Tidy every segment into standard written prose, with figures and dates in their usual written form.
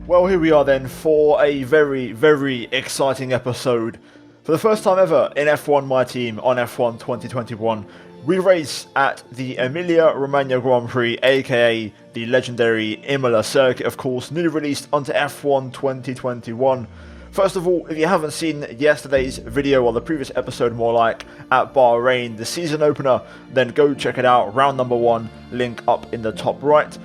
Well, here we are then for a very, very exciting episode. For the first time ever in F1 My Team on F1 2021, we race at the Emilia Romagna Grand Prix, aka the legendary Imola circuit, of course, newly released onto F1 2021. First of all, if you haven't seen yesterday's video or the previous episode more like at Bahrain, the season opener, then go check it out, round number 1, link up in the top right.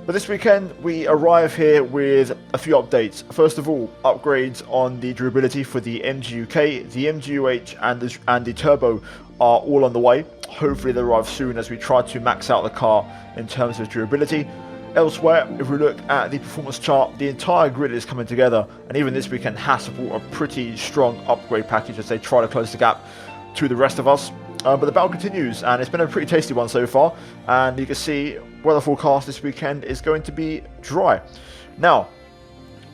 But this weekend we arrive here with a few updates. First of all, upgrades on the durability for the MGUK, the MGUH and the Turbo are all on the way. Hopefully they arrive soon as we try to max out the car in terms of durability. Elsewhere, if we look at the performance chart, the entire grid is coming together, and even this weekend has to brought a pretty strong upgrade package as they try to close the gap to the rest of us. But the battle continues, and it's been a pretty tasty one so far, and you can see weather forecast this weekend is going to be dry. Now,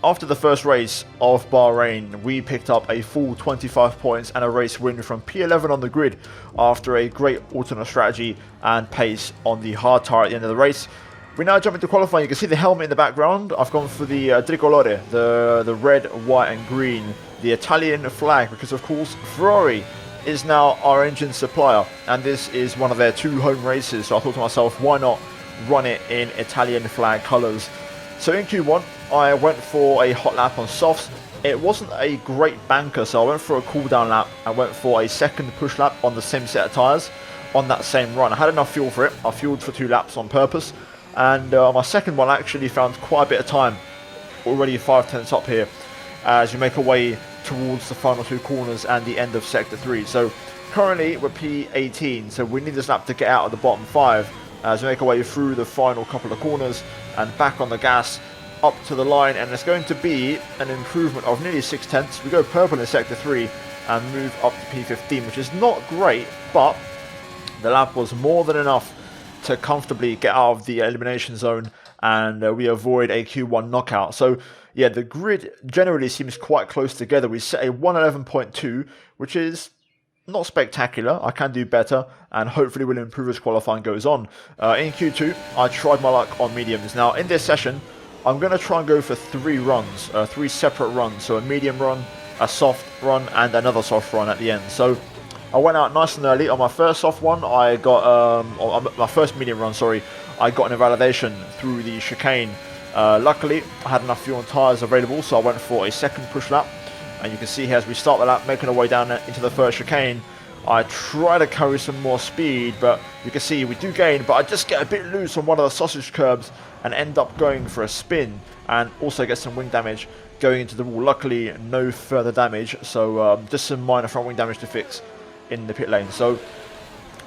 after the first race of Bahrain, we picked up a full 25 points and a race win from P11 on the grid after a great alternate strategy and pace on the hard tire at the end of the race. We now jump into qualifying. You can see the helmet in the background. I've gone for the tricolore, the red, white and green, the Italian flag, because of course Ferrari is now our engine supplier, and this is one of their 2 home races, so I thought to myself, why not run it in Italian flag colours. So in Q1 I went for a hot lap on softs. It wasn't a great banker, so I went for a cool down lap. I went for a second push lap on the same set of tyres on that same run. I had enough fuel for it. I fueled for 2 laps on purpose, and my second one actually found quite a bit of time, already 5/10 up here as you make our way towards the final 2 corners and the end of sector 3. So currently we're P18, so we need this lap to get out of the bottom 5 as we make our way through the final couple of corners and back on the gas up to the line, and it's going to be an improvement of nearly 6/10. We go purple in sector 3 and move up to P15, which is not great, but the lap was more than enough to comfortably get out of the elimination zone, and we avoid a Q1 knockout. So yeah, the grid generally seems quite close together. We set a 111.2, which is not spectacular. I can do better, and hopefully will improve as qualifying goes on. In Q2, I tried my luck on mediums. Now, in this session, I'm going to try and go for 3 runs, 3 separate runs. So a medium run, a soft run, and another soft run at the end. So I went out nice and early. On my first soft one, I got, my first medium run, sorry, I got an invalidation through the chicane. Luckily, I had enough fuel and tyres available, so I went for a second push lap. And you can see here as we start the lap, making our way down into the first chicane, I try to carry some more speed, but you can see we do gain, but I just get a bit loose on one of the sausage curbs and end up going for a spin, and also get some wing damage going into the wall. Luckily, no further damage, so just some minor front wing damage to fix in the pit lane. So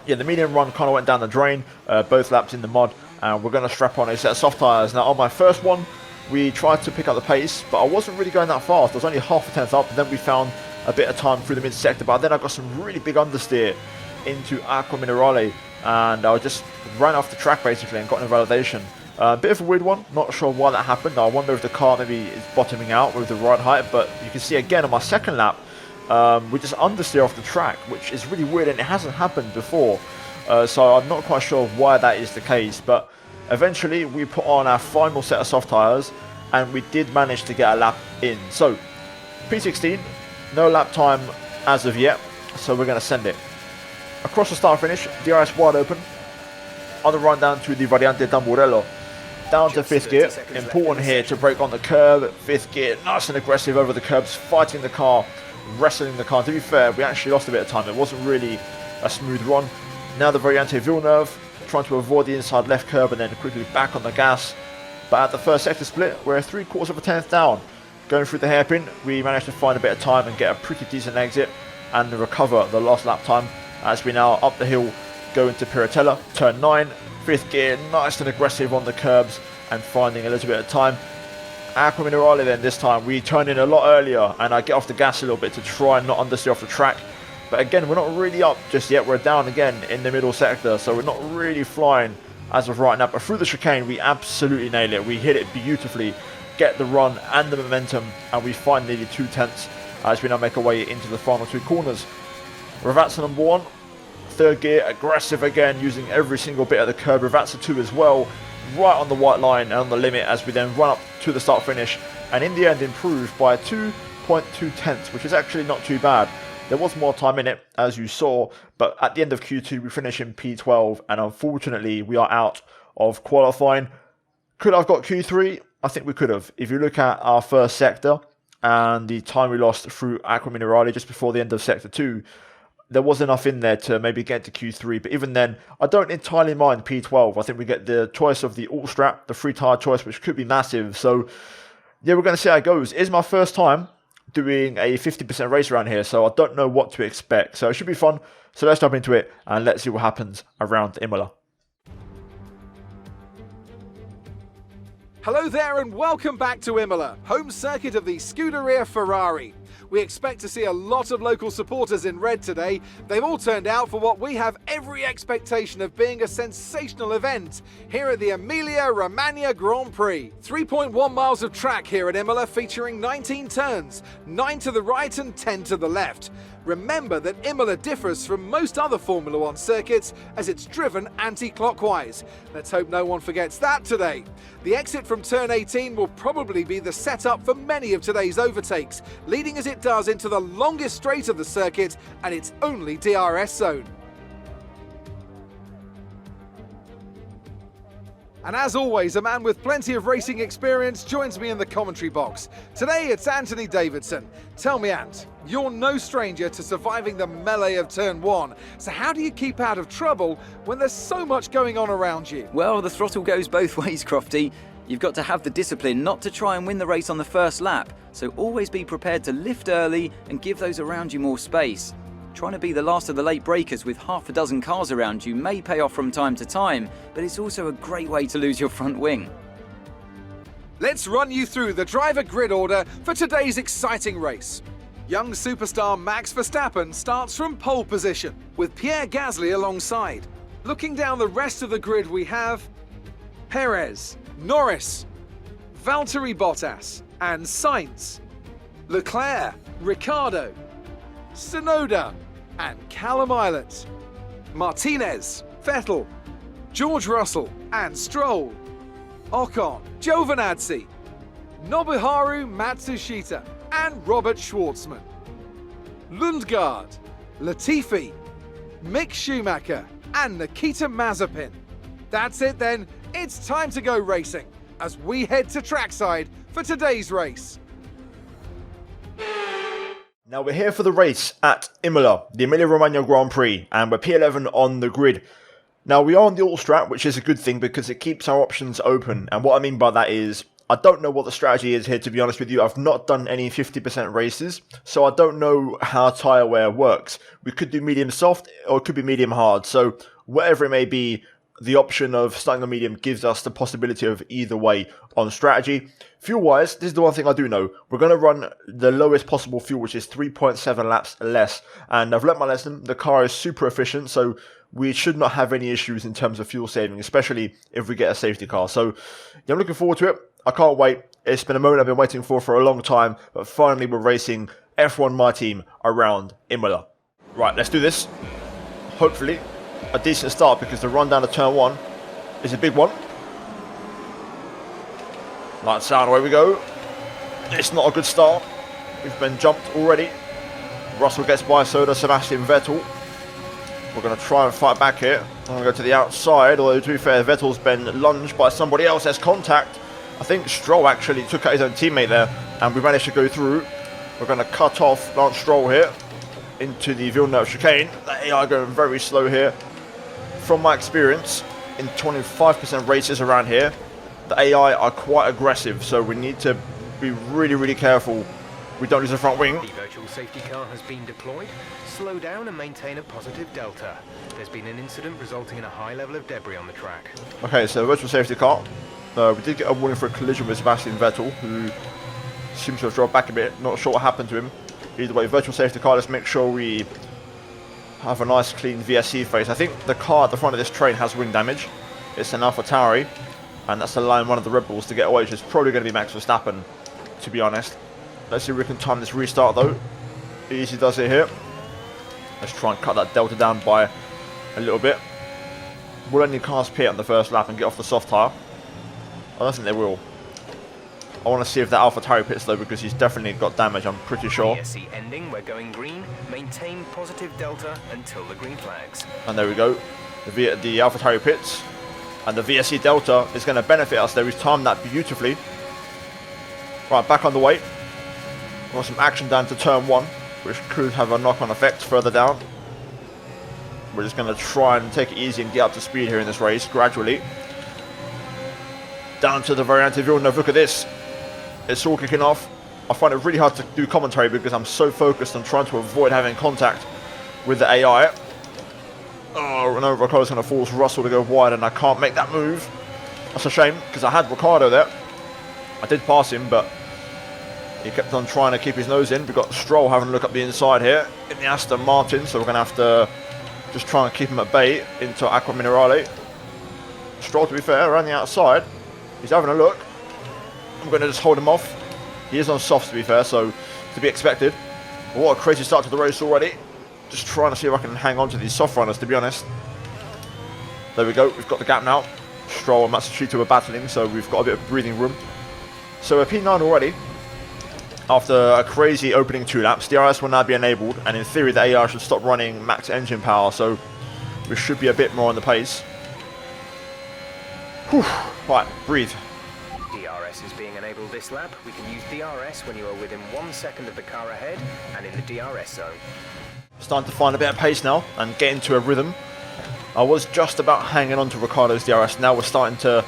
yeah, the medium run kind of went down the drain, both laps in the mud, and we're going to strap on a set of soft tyres. Now on my first one, we tried to pick up the pace, but I wasn't really going that fast. I was only half a tenth up, and then we found a bit of time through the mid-sector, but then I got some really big understeer into Acqua Minerale, and I just ran off the track basically and got an invalidation. A bit of a weird one, not sure why that happened. I wonder if the car maybe is bottoming out with the right height, but you can see again on my second lap, we just understeer off the track, which is really weird, and it hasn't happened before. So I'm not quite sure why that is the case, but eventually we put on our final set of soft tyres, and we did manage to get a lap in. So P16, no lap time as of yet, so we're going to send it. Across the start finish, DRS wide open. On the run down to the Variante Tamburello, down to 5th gear. Important here to break on the curb. 5th gear, nice and aggressive over the curbs, fighting the car, wrestling the car. To be fair, we actually lost a bit of time. It wasn't really a smooth run. Now the Variante Villeneuve, trying to avoid the inside left curb and then quickly back on the gas. But at the first sector split, we're 3/4 of a tenth down. Going through the hairpin, we managed to find a bit of time and get a pretty decent exit and recover the lost lap time as we now up the hill go into Piratella, turn 9, 5th gear, nice and aggressive on the curbs and finding a little bit of time. Acqua Minerale then this time, we turn in a lot earlier and I get off the gas a little bit to try and not understeer off the track. But again, we're not really up just yet, we're down again in the middle sector, so we're not really flying as of right now. But through the chicane, we absolutely nail it, we hit it beautifully, get the run and the momentum, and we find nearly 2/10 as we now make our way into the final 2 corners. Ravazza number 1, 3rd gear, aggressive again, using every single bit of the curb. Ravazza 2 as well, right on the white line and on the limit as we then run up to the start finish, and in the end improved by 2.2 tenths, which is actually not too bad. There was more time in it, as you saw, but at the end of Q2 we finish in P12, and unfortunately we are out of qualifying. Could I have got Q3? I think we could have. If you look at our first sector and the time we lost through Acqua Minerale just before the end of Sector 2, there was enough in there to maybe get to Q3, but even then, I don't entirely mind P12. I think we get the choice of the alt strap, the free tyre choice, which could be massive. So, yeah, we're going to see how it goes. It's my first time doing a 50% race around here, so I don't know what to expect. So it should be fun. So let's jump into it and let's see what happens around Imola. Hello there and welcome back to Imola, home circuit of the Scuderia Ferrari. We expect to see a lot of local supporters in red today. They've all turned out for what we have every expectation of being a sensational event here at the Emilia Romagna Grand Prix. 3.1 miles of track here at Imola, featuring 19 turns, 9 to the right and 10 to the left. Remember that Imola differs from most other Formula One circuits as it's driven anti-clockwise. Let's hope no one forgets that today. The exit from turn 18 will probably be the setup for many of today's overtakes, leading as it does into the longest straight of the circuit and its only DRS zone. And as always, a man with plenty of racing experience joins me in the commentary box. Today it's Anthony Davidson. Tell me, Ant, you're no stranger to surviving the melee of turn 1. So how do you keep out of trouble when there's so much going on around you? Well, the throttle goes both ways, Crofty. You've got to have the discipline not to try and win the race on the first lap. So always be prepared to lift early and give those around you more space. Trying to be the last of the late breakers with half a dozen cars around you may pay off from time to time, but it's also a great way to lose your front wing. Let's run you through the driver grid order for today's exciting race. Young superstar Max Verstappen starts from pole position, with Pierre Gasly alongside. Looking down the rest of the grid we have Perez, Norris, Valtteri Bottas and Sainz, Leclerc, Ricciardo, Tsunoda and Callum Islet, Martinez, Vettel, George Russell and Stroll, Ocon, Giovinazzi, Nobuharu Matsushita and Robert Schwartzman, Lundgaard, Latifi, Mick Schumacher and Nikita Mazepin. That's it then, it's time to go racing as we head to trackside for today's race. Now we're here for the race at Imola, the Emilia Romagna Grand Prix, and we're P11 on the grid. Now we are on the alt strat, which is a good thing because it keeps our options open, and what I mean by that is, I don't know what the strategy is here, to be honest with you. I've not done any 50% races, so I don't know how tyre wear works. We could do medium soft, or it could be medium hard, so whatever it may be, the option of starting on medium gives us the possibility of either way on strategy. Fuel-wise, this is the one thing I do know. We're going to run the lowest possible fuel, which is 3.7 laps less. And I've learnt my lesson. The car is super efficient, so we should not have any issues in terms of fuel saving, especially if we get a safety car. So yeah, I'm looking forward to it. I can't wait. It's been a moment I've been waiting for a long time, but finally we're racing F1 My Team around Imola. Right, let's do this. Hopefully a decent start, because the run down to turn 1 is a big one. Lights down, away we go. It's not a good start. We've been jumped already. Russell gets by, so does Sebastian Vettel. We're going to try and fight back here. I'm going to go to the outside, although to be fair, Vettel's been lunged by somebody else. There's contact. I think Stroll actually took out his own teammate there, and we managed to go through. We're going to cut off Lance Stroll here into the Villeneuve chicane. The AI going very slow here. From my experience in 25% races around here, the AI are quite aggressive, so we need to be really careful we don't lose the front wing. The virtual safety car has been deployed. Slow down and maintain a positive delta. There's been an incident resulting in a high level of debris on the track. Okay, so virtual safety car. We did get a warning for a collision with Sebastian Vettel, who seems to have dropped back a bit. Not sure what happened to him. Either way, virtual safety car, let's make sure we have a nice clean VSC face. I think the car at the front of this train has wing damage. It's an AlphaTauri, and that's allowing one of the Red Bulls to get away, which is probably going to be Max Verstappen, to be honest. Let's see if we can time this restart though. Easy does it here. Let's try and cut that delta down by a little bit. We'll only cars pit on the first lap and get off the soft tyre. I don't think they will. I want to see if that AlphaTauri pits though, because he's definitely got damage, I'm pretty sure. VSC ending, we're going green. Maintain positive delta until the green flags. And there we go. The AlphaTauri pits. And the VSC Delta is going to benefit us there. He's timed that beautifully. Right, back on the way. Got some action down to turn 1, which could have a knock-on effect further down. We're just going to try and take it easy and get up to speed here in this race, gradually. Down to the variante Villeneuve. Look at this. It's all kicking off. I find it really hard to do commentary because I'm so focused on trying to avoid having contact with the AI. Oh, no, Ricciardo's going to force Russell to go wide, and I can't make that move. That's a shame, because I had Ricciardo there. I did pass him, but he kept on trying to keep his nose in. We've got Stroll having a look up the inside here in the Aston Martin, so we're going to have to just try and keep him at bay into Aqua Minerale. Stroll, to be fair, around the outside. He's having a look. I'm going to just hold him off. He is on softs, to be fair, so to be expected. But what a crazy start to the race already. Just trying to see if I can hang on to these soft runners, to be honest. There we go. We've got the gap now. Stroll and Matsushita are battling, so we've got a bit of breathing room. So we're P9 already. After a crazy opening 2 laps, DRS will now be enabled, and in theory the AI should stop running max engine power, so we should be a bit more on the pace. Whew. Right, breathe. DRS is being enabled this lap. We can use DRS when you are within 1 second of the car ahead and in the DRS zone. Starting to find a bit of pace now and get into a rhythm. I was just about hanging on to Ricciardo's DRS. Now we're starting to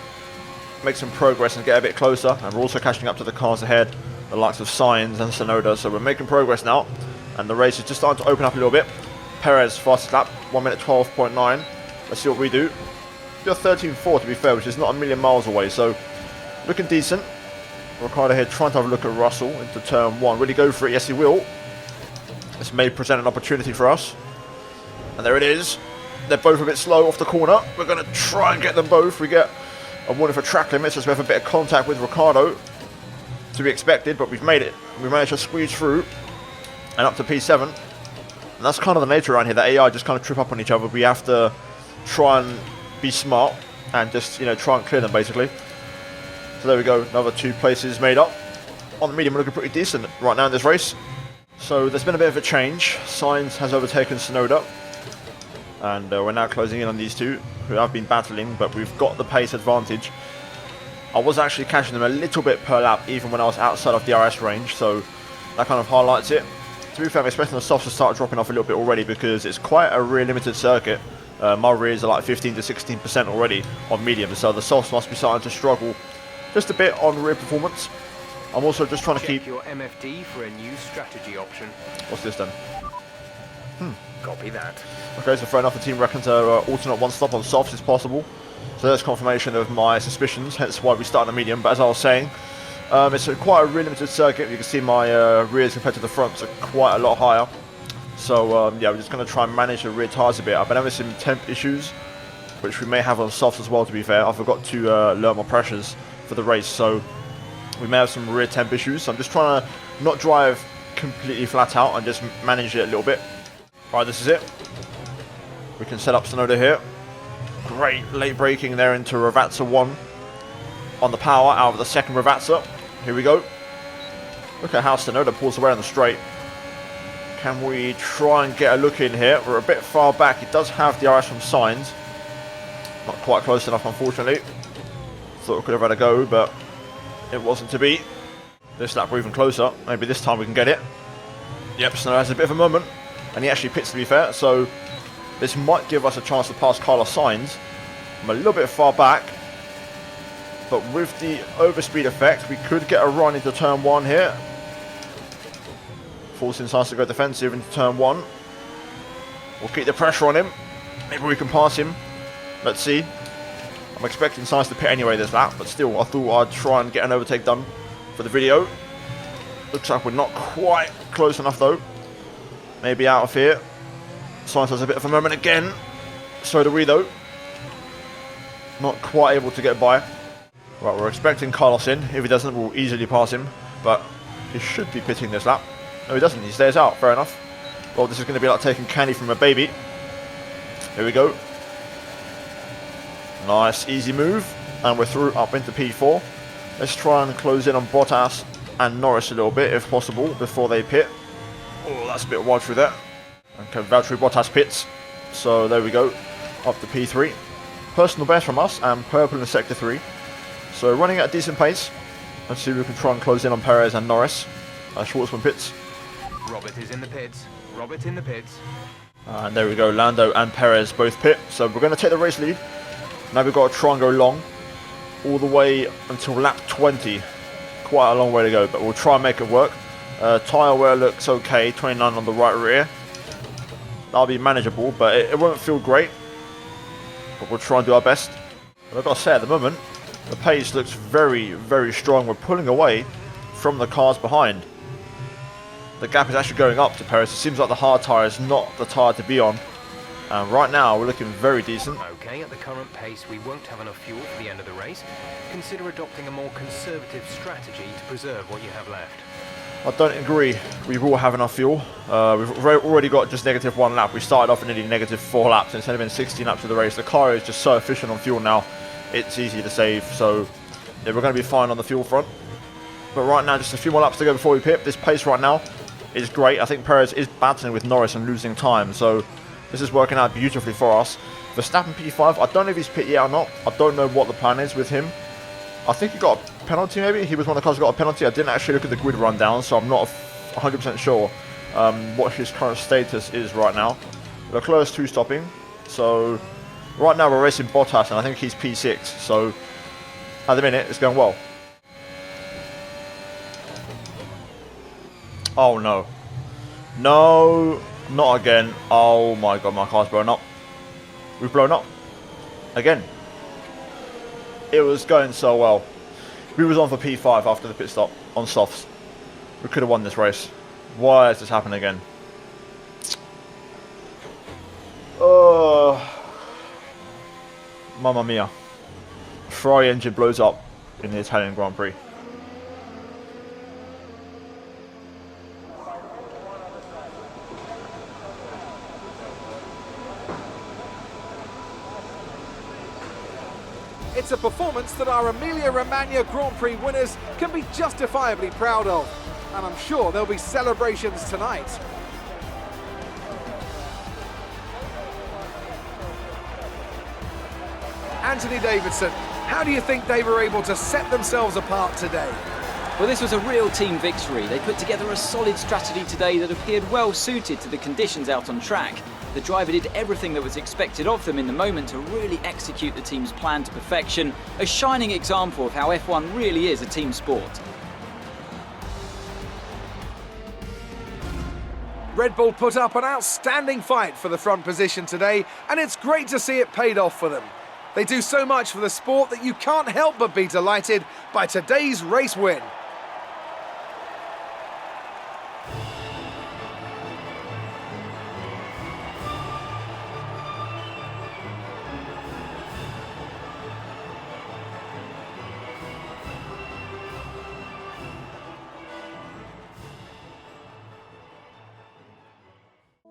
make some progress and get a bit closer, and we're also catching up to the cars ahead, the likes of Sainz and Tsunoda, so we're making progress now, and the race is just starting to open up a little bit. Perez fastest lap, 1 minute 12.9. Let's see what we do. We're 13.4 to be fair, which is not a million miles away, so looking decent. Ricciardo here trying to have a look at Russell into turn 1. Will he go for it? Yes, he will. This may present an opportunity for us. And there it is. They're both a bit slow off the corner. We're going to try and get them both. We get a warning for track limits as we have a bit of contact with Ricciardo. To be expected, but we've made it. We managed to squeeze through and up to P7. And that's kind of the nature around here. The AI just kind of trip up on each other. We have to try and be smart and just, you know, try and clear them basically. So there we go. Another 2 places made up. On the medium, we're looking pretty decent right now in this race. So there's been a bit of a change. Sainz has overtaken Tsunoda, and we're now closing in on these two who have been battling, but we've got the pace advantage. I was actually catching them a little bit per lap even when I was outside of DRS range, so that kind of highlights it. To be fair, I'm expecting the softs to start dropping off a little bit already because it's quite a rear limited circuit. My rears are like 15 to 16% already on medium, so the softs must be starting to struggle just a bit on rear performance. I'm also just trying to keep your MFD for a new strategy option. What's this then? Copy that. Okay, so fair enough, the team reckons alternate 1 stop on softs is possible. So that's confirmation of my suspicions, hence why we start on the medium. But as I was saying, it's quite a rear limited circuit. You can see my rears compared to the fronts are quite a lot higher. So yeah, we're just going to try and manage the rear tyres a bit. I've been having some temp issues, which we may have on softs as well, to be fair. I forgot to lower my pressures for the race, so we may have some rear temp issues. So I'm just trying to not drive completely flat out and just manage it a little bit. Right, this is it. We can set up Tsunoda here. Great late braking there into Ravazza 1 on the power out of the second Ravazza. Here we go. Look at how Tsunoda pulls away on the straight. Can we try and get a look in here? We're a bit far back. It does have the DRS from Sainz. Not quite close enough, unfortunately. Thought we could have had a go, but it wasn't to be. This lap we're even closer. Maybe this time we can get it. Yep, Tsunoda has a bit of a moment. And he actually pits, to be fair, so this might give us a chance to pass Carlos Sainz. I'm a little bit far back, but with the overspeed effect, we could get a run into turn 1 here. Forcing Sainz to go defensive into turn 1. We'll keep the pressure on him. Maybe we can pass him. Let's see. I'm expecting Sainz to pit anyway this lap, but still, I thought I'd try and get an overtake done for the video. Looks like we're not quite close enough though. Maybe out of here. Sainz has a bit of a moment again. So do we though. Not quite able to get by. Right, we're expecting Carlos in. If he doesn't, we'll easily pass him. But he should be pitting this lap. No, he doesn't. He stays out. Fair enough. Well, this is going to be like taking candy from a baby. Here we go. Nice, easy move. and we're through up into P4. Let's try and close in on Bottas and Norris a little bit if possible before they pit. Oh, that's a bit wide through there. Okay, Valtteri Bottas pits. So there we go, up to P3. Personal best from us and purple in sector 3. So running at a decent pace. Let's see if we can try and close in on Perez and Norris. Schwartzman pits. Robert is in the pits. Robert in the pits. And there we go, Lando and Perez both pit. So we're going to take the race lead. Now we've got to try and go long, all the way until lap 20. Quite a long way to go, but we'll try and make it work. Tyre wear looks okay, 29 on the right rear. That'll be manageable, but it won't feel great. But we'll try and do our best. But I've got to say, at the moment, the pace looks very, very strong. We're pulling away from the cars behind. The gap is actually going up to Perez. It seems like the hard tyre is not the tyre to be on. And right now, we're looking very decent. Okay, at the current pace, we won't have enough fuel for the end of the race. Consider adopting a more conservative strategy to preserve what you have left. I don't agree. We will have enough fuel. We've already got just -1 lap. We started off in nearly -4 laps. It's only been 16 laps of the race. The car is just so efficient on fuel now. It's easy to save. So yeah, we're going to be fine on the fuel front. But right now, just a few more laps to go before we pit. This pace right now is great. I think Perez is battling with Norris and losing time. So this is working out beautifully for us. Verstappen P5. I don't know if he's pit yet or not. I don't know what the plan is with him. I think he got a penalty maybe. He was one of the cars who got a penalty. I didn't actually look at the grid rundown, so I'm not 100% sure what his current status is right now. Leclerc's 2-stopping. So right now we're racing Bottas, and I think he's P6. So at the minute, it's going well. Oh no. No, not again. Oh my god, my car's blown up. We've blown up. Again. It was going so well. We was on for P5 after the pit stop on softs. We could have won this race. Why has this happened again? Oh, mamma mia. Ferrari engine blows up in the Italian Grand Prix. It's a performance that our Emilia Romagna Grand Prix winners can be justifiably proud of. And I'm sure there'll be celebrations tonight. Anthony Davidson, how do you think they were able to set themselves apart today? Well, this was a real team victory. They put together a solid strategy today that appeared well suited to the conditions out on track. The driver did everything that was expected of them in the moment to really execute the team's plan to perfection. A shining example of how F1 really is a team sport. Red Bull put up an outstanding fight for the front position today, and it's great to see it paid off for them. They do so much for the sport that you can't help but be delighted by today's race win.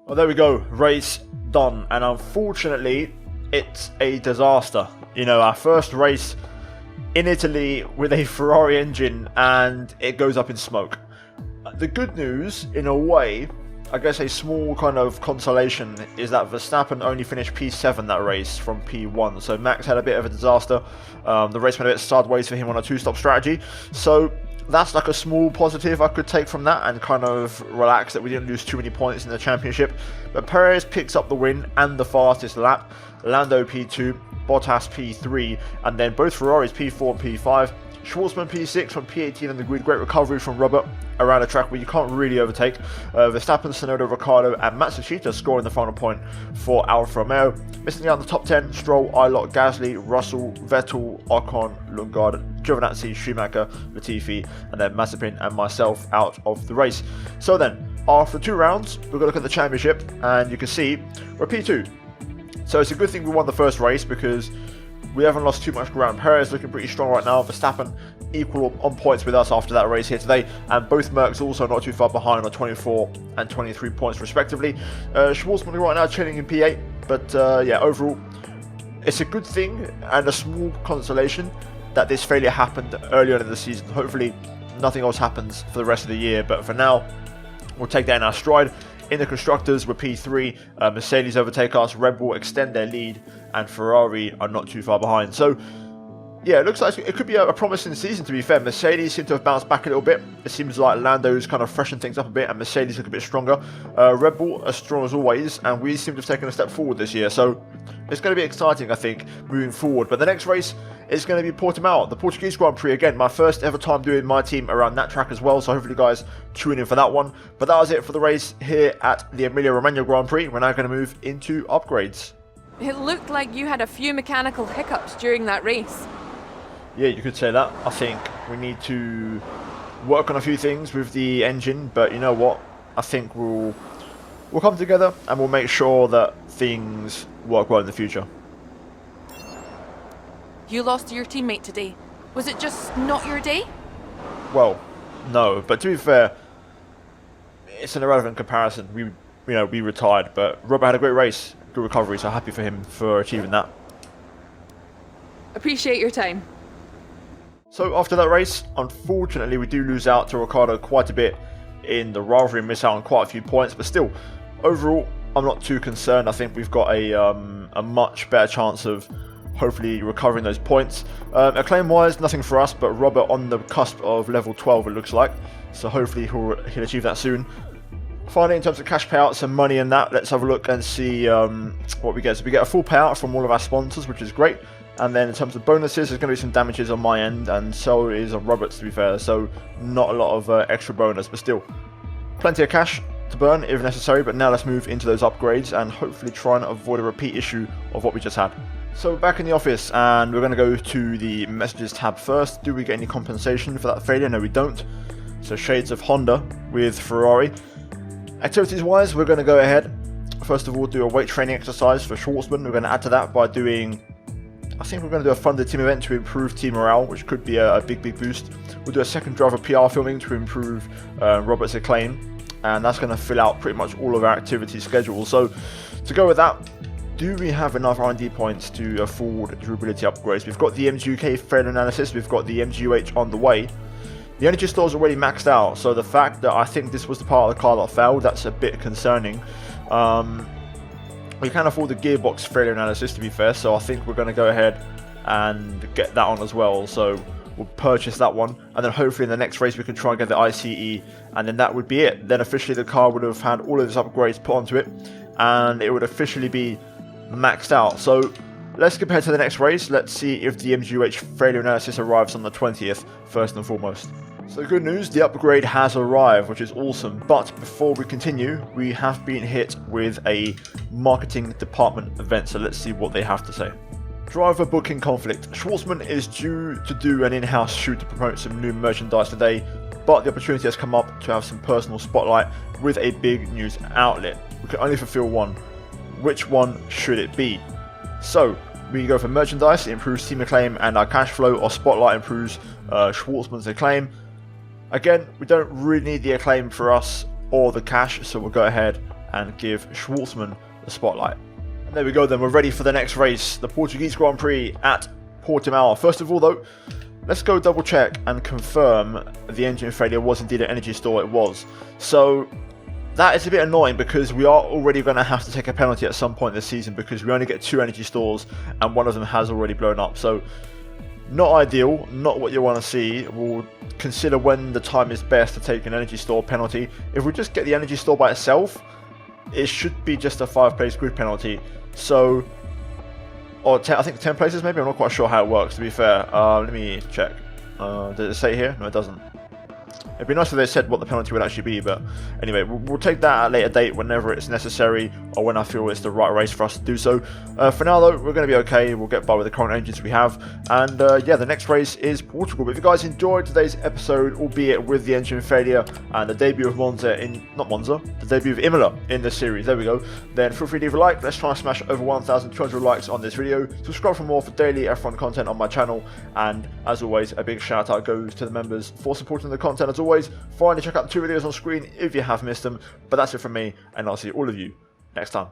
Well, there we go. Race done. And unfortunately, it's a disaster. You know, our first race in Italy with a Ferrari engine, and it goes up in smoke. The good news, in a way, I guess a small kind of consolation, is that Verstappen only finished P7 that race from P1. So Max had a bit of a disaster. The race went a bit sideways for him on a 2-stop strategy. So that's like a small positive I could take from that and kind of relax that we didn't lose too many points in the championship. But Perez picks up the win and the fastest lap. Lando P2, Bottas P3, and then both Ferraris P4 and P5. Schwartzman P6 from P18 on the grid. Great recovery from Robert around a track where you can't really overtake. Verstappen, Tsunoda, Ricciardo and Matsushita scoring the final point for Alfa Romeo. Missing out on the top 10, Stroll, Ilott, Gasly, Russell, Vettel, Ocon, Lundgaard, Giovinazzi, Schumacher, Latifi, and then Mazepin and myself out of the race. So then, after 2 rounds, we're going to look at the championship, and you can see we're P2. So it's a good thing we won the first race because we haven't lost too much ground. Perez looking pretty strong right now. Verstappen equal on points with us after that race here today. And both Mercs also not too far behind on 24 and 23 points respectively. Schwartzman right now chilling in P8. But yeah, overall, it's a good thing and a small consolation that this failure happened earlier in the season. Hopefully nothing else happens for the rest of the year, but for now we'll take that in our stride. In the constructors, we're P3, Mercedes overtake us, Red Bull extend their lead, and Ferrari are not too far behind. So yeah, it looks like it could be a promising season, to be fair. Mercedes seem to have bounced back a little bit. It seems like Lando's kind of freshened things up a bit, and Mercedes look a bit stronger. Red Bull are strong as always, and we seem to have taken a step forward this year. So it's going to be exciting, I think, moving forward. But the next race is going to be Portimao, the Portuguese Grand Prix. Again, my first ever time doing my team around that track as well, so hopefully you guys tune in for that one. But that was it for the race here at the Emilia Romagna Grand Prix. We're now going to move into upgrades. It looked like you had a few mechanical hiccups during that race. Yeah, you could say that. I think we need to work on a few things with the engine, but you know what? I think we'll come together and we'll make sure that things work well in the future. You lost to your teammate today. Was it just not your day? Well, no, but to be fair, it's an irrelevant comparison. We retired, but Robert had a great race, good recovery, so happy for him for achieving that. Appreciate your time. So after that race, unfortunately we do lose out to Ricciardo quite a bit in the rivalry and miss out on quite a few points, but still, overall, I'm not too concerned. I think we've got a much better chance of hopefully recovering those points. Acclaim-wise, nothing for us, but Robert on the cusp of level 12 it looks like, so hopefully he'll achieve that soon. Finally, in terms of cash payouts and money and that, let's have a look and see what we get. So we get a full payout from all of our sponsors, which is great. And then in terms of bonuses, there's going to be some damages on my end, and so is on Robert's, to be fair. So not a lot of extra bonus, but still plenty of cash to burn if necessary. But now let's move into those upgrades and hopefully try and avoid a repeat issue of what we just had. So back in the office, and we're going to go to the messages tab first. Do we get any compensation for that failure? No, we don't. So shades of Honda with Ferrari. Activities wise, we're going to go ahead. First of all, do a weight training exercise for Schwartzman. We're going to add to that by doing, I think we're going to do a funded team event to improve team morale, which could be a big boost. We'll do a second driver PR filming to improve Robert's acclaim, and that's going to fill out pretty much all of our activity schedule. So to go with that, do we have enough R&D points to afford durability upgrades? We've got the MGUK failure analysis, we've got the MGUH on the way. The energy store is already maxed out, so the fact that I think this was the part of the car that failed, that's a bit concerning. We can afford the gearbox failure analysis, to be fair, so I think we're going to go ahead and get that on as well. So we'll purchase that one, and then hopefully in the next race we can try and get the ICE, and then that would be it. Then officially the car would have had all of its upgrades put onto it, and it would officially be maxed out. So let's compare to the next race. Let's see if the MGUH failure analysis arrives on the 20th, first and foremost. So good news, the upgrade has arrived, which is awesome. But before we continue, we have been hit with a marketing department event. So let's see what they have to say. Driver booking conflict. Schwartzman is due to do an in-house shoot to promote some new merchandise today, but the opportunity has come up to have some personal spotlight with a big news outlet. We can only fulfill one. Which one should it be? So we go for merchandise, it improves team acclaim and our cash flow, or spotlight improves Schwartzman's acclaim. Again, we don't really need the acclaim for us or the cash, so we'll go ahead and give Schwartzman the spotlight. And there we go then, we're ready for the next race, the Portuguese Grand Prix at Portimao. First of all though, let's go double check and confirm the engine failure was indeed an energy store. It was. So that is a bit annoying because we are already going to have to take a penalty at some point this season because we only get 2 energy stores and one of them has already blown up. So not ideal, not what you want to see. We'll consider when the time is best to take an energy store penalty. If we just get the energy store by itself, it should be just a 5-place grid penalty. So, or I think 10 places maybe, I'm not quite sure how it works to be fair. Let me check. Does it say here? No, it doesn't. It'd be nice if they said what the penalty would actually be, but anyway, we'll take that at a later date whenever it's necessary or when I feel it's the right race for us to do so. For now though, we're going to be okay. We'll get by with the current engines we have, and yeah, the next race is Portugal. But if you guys enjoyed today's episode, albeit with the engine failure and the debut of the debut of Imola in the series, there we go, then feel free to leave a like. Let's try and smash over 1,200 likes on this video. Subscribe for more for daily F1 content on my channel, and as always, a big shout out goes to the members for supporting the content as always. Finally, check out the 2 videos on screen if you have missed them. But that's it from me, and I'll see all of you next time.